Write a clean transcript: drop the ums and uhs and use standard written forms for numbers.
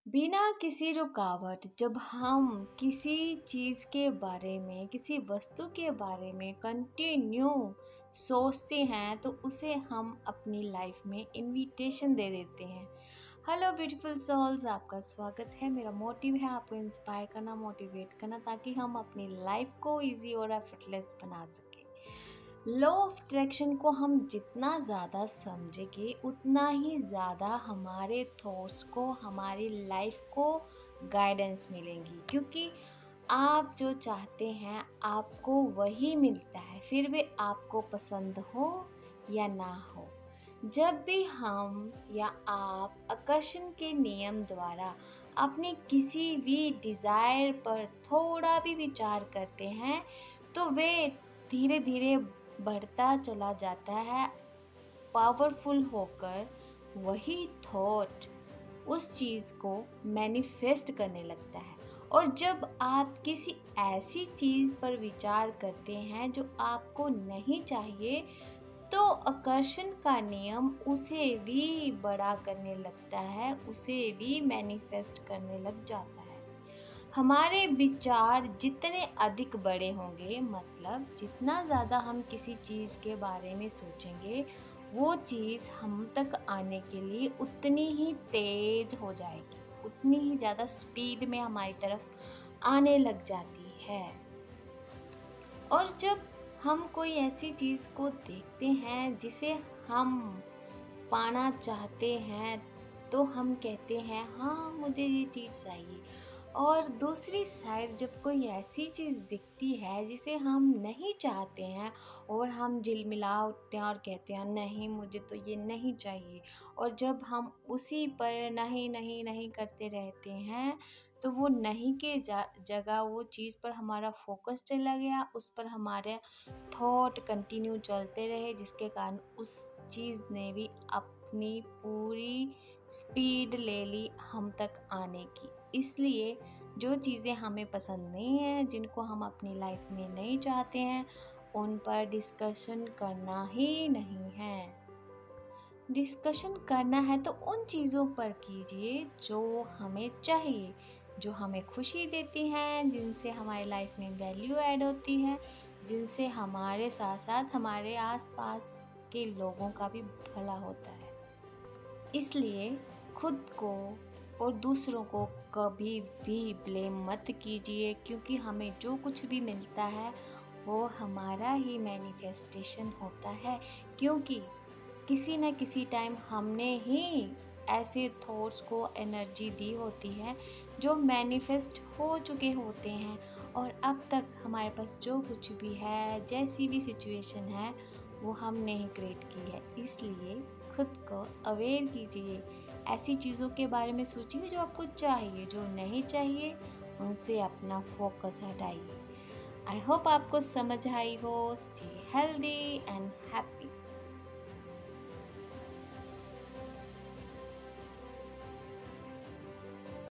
बिना किसी रुकावट जब हम किसी चीज़ के बारे में, किसी वस्तु के बारे में कंटिन्यू सोचते हैं तो उसे हम अपनी लाइफ में इनविटेशन दे देते हैं। हेलो ब्यूटीफुल सोल्स, आपका स्वागत है। मेरा मोटिव है आपको इंस्पायर करना, मोटिवेट करना, ताकि हम अपनी लाइफ को इजी और एफर्टलेस बना सकें। लॉ ऑफ अट्रैक्शन को हम जितना ज़्यादा समझेंगे उतना ही ज़्यादा हमारे थॉट्स को, हमारी लाइफ को गाइडेंस मिलेंगी, क्योंकि आप जो चाहते हैं आपको वही मिलता है, फिर भी आपको पसंद हो या ना हो। जब भी हम या आप आकर्षण के नियम द्वारा अपने किसी भी डिज़ायर पर थोड़ा भी विचार करते हैं तो वे धीरे धीरे बढ़ता चला जाता है, पावरफुल होकर वही थॉट उस चीज़ को मैनिफेस्ट करने लगता है। और जब आप किसी ऐसी चीज़ पर विचार करते हैं जो आपको नहीं चाहिए, तो आकर्षण का नियम उसे भी बड़ा करने लगता है, उसे भी मैनिफेस्ट करने लग जाता है। हमारे विचार जितने अधिक बड़े होंगे, मतलब जितना ज़्यादा हम किसी चीज़ के बारे में सोचेंगे, वो चीज़ हम तक आने के लिए उतनी ही तेज़ हो जाएगी, उतनी ही ज़्यादा स्पीड में हमारी तरफ आने लग जाती है। और जब हम कोई ऐसी चीज़ को देखते हैं जिसे हम पाना चाहते हैं, तो हम कहते हैं हाँ मुझे ये चीज़ चाहिए। और दूसरी साइड जब कोई ऐसी चीज़ दिखती है जिसे हम नहीं चाहते हैं और हम झिलमिला उठते हैं और कहते हैं नहीं मुझे तो ये नहीं चाहिए। और जब हम उसी पर नहीं नहीं नहीं करते रहते हैं तो वो नहीं के जगह वो चीज़ पर हमारा फोकस चला गया, उस पर हमारे थॉट कंटिन्यू चलते रहे, जिसके कारण उस चीज़ ने भी अपनी पूरी स्पीड ले ली हम तक आने की। इसलिए जो चीज़ें हमें पसंद नहीं हैं, जिनको हम अपनी लाइफ में नहीं चाहते हैं, उन पर डिस्कशन करना ही नहीं है। डिस्कशन करना है तो उन चीज़ों पर कीजिए जो हमें चाहिए, जो हमें खुशी देती हैं, जिनसे हमारी लाइफ में वैल्यू ऐड होती है, जिनसे हमारे साथ साथ हमारे आसपास के लोगों का भी भला होता है। इसलिए खुद को और दूसरों को कभी भी ब्लेम मत कीजिए, क्योंकि हमें जो कुछ भी मिलता है वो हमारा ही मैनिफेस्टेशन होता है। क्योंकि किसी न किसी टाइम हमने ही ऐसे थॉट्स को एनर्जी दी होती है जो मैनिफेस्ट हो चुके होते हैं, और अब तक हमारे पास जो कुछ भी है, जैसी भी सिचुएशन है, वो हमने ही क्रिएट की है। इसलिए खुद को अवेयर कीजिए, ऐसी चीज़ों के बारे में सोचिए जो आपको चाहिए, जो नहीं चाहिए उनसे अपना फोकस हटाइए। आई होप आपको समझ आई हो। Stay healthy and happy.